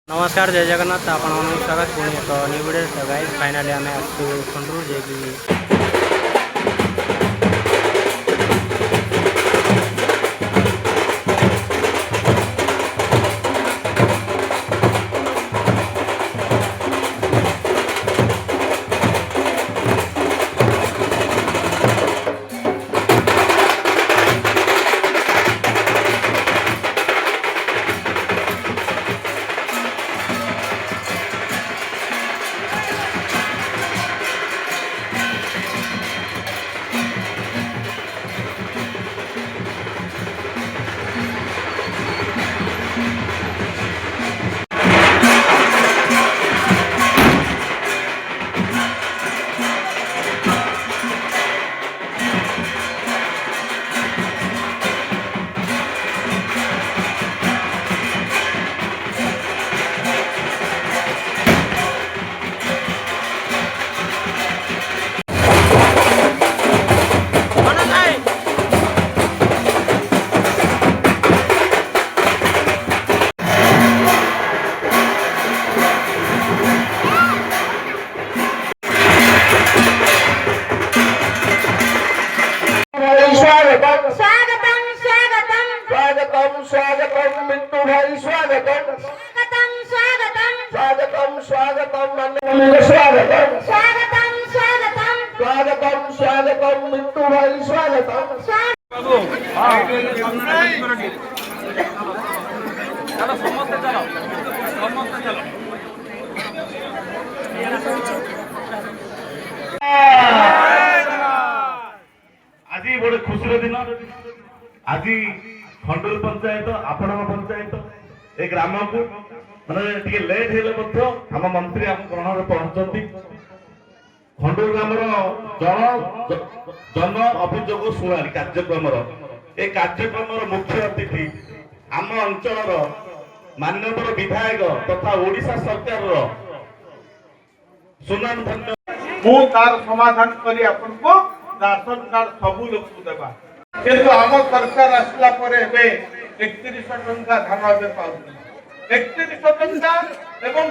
नमस्कार जय जगन्नाथ आपण स्वागत पुणे एक न्यू वीडियो गाइस फाइनली आम आसुंड्रू जे कि स्वागतम मिंटू भाई स्वागतम स्वागतम मिंटू भाई स्वागतम आज बड़े खुशी दिन आज खंडूर पंचायत आपण पंचायत ए ग्राम को मानते लेट हेले आम मंत्री आम ग्रहण पहुंचती खंडूर ग्राम जन अभियोग शुणाणी कार्यक्रम ए कार्यक्रम मुख्य अतिथि आम अंचल माननीय विधायक तथा ओडिशा सरकार सुनाम धन्य मु तार समाधान करी आपन को राशन कार्ड सबु लोक को देबा किंतु आम सरकार आसला परे बे 31 टंका धान बे पाउ 31 टंका एवं